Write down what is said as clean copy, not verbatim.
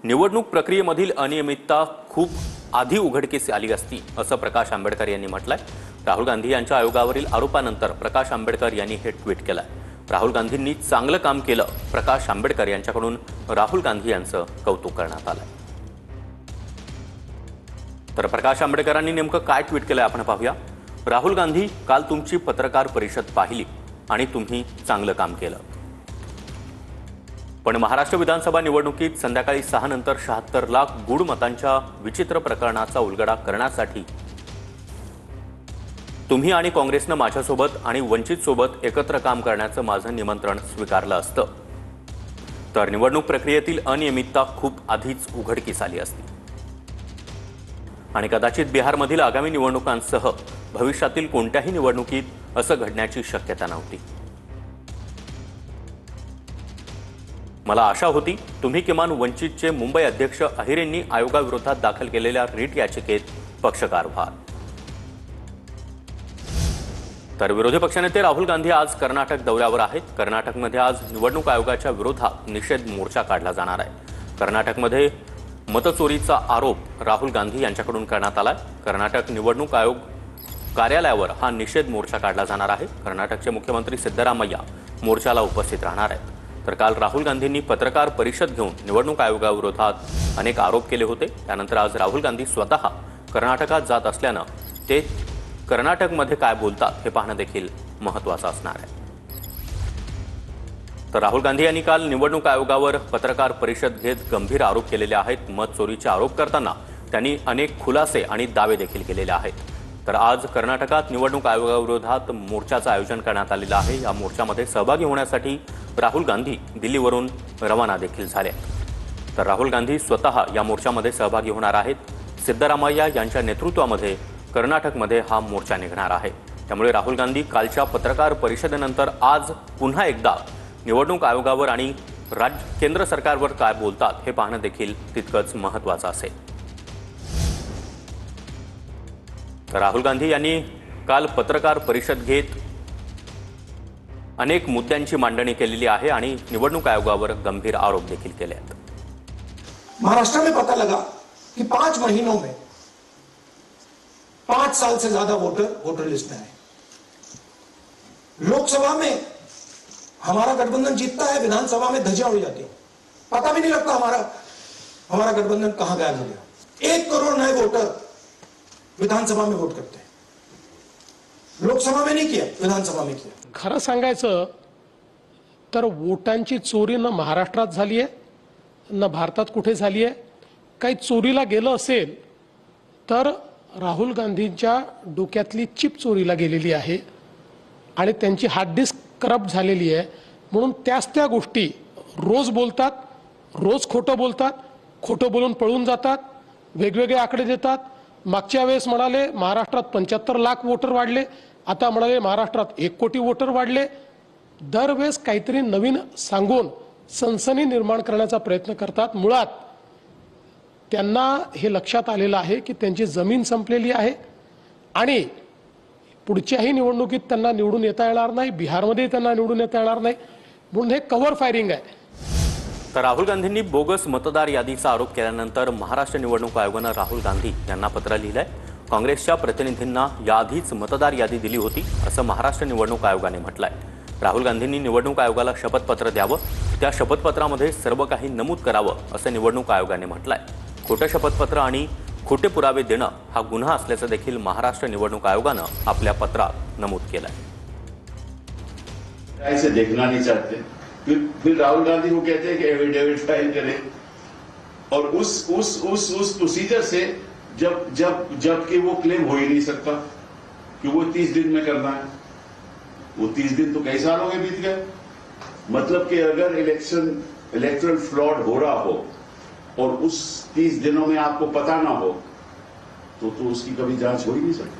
निवडणूक प्रक्रियेमधील अनियमितता खूप आधी उघडकीस आली असती असं प्रकाश आंबेडकर यांनी म्हटलंय। राहुल गांधी यांच्या आयोगावरील आरोपानंतर प्रकाश आंबेडकर यांनी हे ट्विट केलंय। राहुल गांधींनी चांगलं काम केलं, प्रकाश आंबेडकर यांच्याकडून राहुल गांधी यांचं कौतुक करण्यात आलंय। तर प्रकाश आंबेडकरांनी नेमकं काय ट्विट केलंय आपण पाहूया। राहुल गांधी, काल तुमची पत्रकार परिषद पाहिली आणि तुम्ही चांगलं काम केलं, पण महाराष्ट्र विधानसभा निवडणुकीत संध्याकाळी 6 नंतर 76 लाख गूढ मतांच्या विचित्र प्रकरणाचा उलगडा करण्यासाठी तुम्ही आणि काँग्रेसनं माझ्यासोबत आणि वंचित सोबत एकत्र काम करण्याचं माझं निमंत्रण स्वीकारलं असतं तर निवडणूक प्रक्रियेतील अनियमितता खूप आधीच उघडकीस आली असती आणि कदाचित बिहारमधील आगामी निवडणुकांसह भविष्यातील कोणत्याही निवडणुकीत असं घडण्याची शक्यता नव्हती। मला आशा होती तुम्ही किमान वंचितचे मुंबई अध्यक्ष अहिरेंनी आयोगाविरोधात दाखल केलेल्या रिट याचिकेत पक्षकार व्हाल। तर विरोधी पक्षनेते राहुल गांधी आज कर्नाटक दौऱ्यावर आहेत। कर्नाटकमध्ये आज निवडणूक आयोगाच्या विरोधात निषेध मोर्चा काढला जाणार आहे। कर्नाटकमध्ये मतचोरीचा आरोप राहुल गांधी यांच्याकडून करण्यात आलाय। कर्नाटक निवडणूक आयोग कार्यालयावर हा निषेध मोर्चा काढला जाणार आहे। कर्नाटकचे मुख्यमंत्री सिद्धरामय्या मोर्चाला उपस्थित राहणार आहेत। तर काल राहुल गांधींनी पत्रकार परिषद घेऊन निवडणूक आयोगाविरोधात अनेक आरोप केले होते। त्यानंतर आज राहुल गांधी स्वतः कर्नाटकात जात असल्यानं ते कर्नाटकमध्ये काय बोलतात हे पाहणं देखील महत्त्वाचं असणार आहे। तर राहुल गांधी यांनी काल निवडणूक आयोगावर पत्रकार परिषद घेत गंभीर आरोप केलेले आहेत। मत चोरीचे आरोप करताना त्यांनी अनेक खुलासे आणि दावे देखील केलेले आहेत। तर आज कर्नाटकात निवडणूक आयोगाविरोधात मोर्चाचं आयोजन करण्यात आलेलं आहे। या मोर्चामध्ये सहभागी होण्यासाठी राहुल गांधी दिल्लीवरून रवाना देखील झाले। तर राहुल गांधी स्वतः या मोर्चामध्ये सहभागी होणार आहेत। सिद्धरामय्या यांच्या नेतृत्वामध्ये कर्नाटकमध्ये हा मोर्चा निघणार आहे। त्यामुळे राहुल गांधी कालच्या पत्रकार परिषदेनंतर आज पुन्हा एकदा निवडणूक आयोगावर आणि केंद्र सरकारवर काय बोलतात हे पाहणं देखील तितकंच महत्त्वाचं असेल। राहुल गांधी यांनी काल पत्रकार परिषद घेत अनेक मुद्द्यांची मांडणी केलेली आहे आणि निवडणूक आयोगावर गंभीर आरोप देखील केले आहेत। महाराष्ट्र में पता लगा कि 5 महीनों में 5 साल से ज्यादा वोटर लिस्ट में है। लोकसभा में हमारा गठबंधन जीतता है, विधानसभा में धज्जियां उड़ जाती है, पता भी नहीं लगता हमारा गठबंधन कहां गायब हो गया। 1 करोड़ नए वोटर विधानसभा में वोट करते हैं, लोकसभा में नहीं किया, विधानसभा में किया। खरं सांगायचं तर वोटांची चोरी न महाराष्ट्रात झाली आहे न भारतात कुठे झाली आहे। काही चोरीला गेलं असेल तर राहुल गांधींच्या डोक्यातली चिप चोरीला गेलेली आहे आणि त्यांची हार्ड डिस्क करप्ट झालेली आहे। म्हणून त्या गोष्टी रोज बोलतात, रोज खोटं बोलतात, खोटं बोलून पळून जातात, वेगवेगळे आकडे देतात। मागच्या वेळेस म्हणाले महाराष्ट्रात 75 लाख वोटर वाढले, आता म्हणाले महाराष्ट्रात 1 कोटी वोटर वाढले। दरवेळेस काहीतरी नवीन सांगून सनसनी निर्माण करण्याचा प्रयत्न करतात। मुळात त्यांना हे लक्षात आलेलं आहे की त्यांची जमीन संपलेली आहे आणि पुढच्याही निवडणुकीत त्यांना निवडून येता येणार नाही, बिहारमध्ये त्यांना निवडून येता येणार नाही, म्हणून हे कव्हर फायरिंग आहे। तर राहुल गांधींनी बोगस मतदार यादीचा आरोप केल्यानंतर महाराष्ट्र निवडणूक आयोगानं राहुल गांधी यांना पत्र लिहिलंय। काँग्रेसच्या प्रतिनिधींना याआधीच मतदार यादी दिली होती असं महाराष्ट्र निवडणूक आयोगाने म्हटलंय। राहुल गांधींनी निवडणूक आयोगाला शपथपत्र द्यावं, त्या शपथपत्रामध्ये सर्व काही नमूद करावं असं निवडणूक आयोगाने म्हटलंय। खोटं शपथपत्र आणि खोटे पुरावे देणं हा गुन्हा असल्याचं देखील महाराष्ट्र निवडणूक आयोगानं आपल्या पत्रात नमूद केलंय। ऐसे देखना नहीं चाहते, फिर राहुल गांधी को कहते हैं कि एफिडेविट फाइल करें और उस प्रोसीजर से जब कि वो क्लेम हो ही नहीं सकता कि वो 30 दिन में करना है। वो 30 दिन तो कई सालों में बीत गए। मतलब कि अगर इलेक्टरल फ्रॉड हो रहा हो और उस 30 दिनों में आपको पता ना हो तो उसकी कभी जांच हो ही नहीं सकती।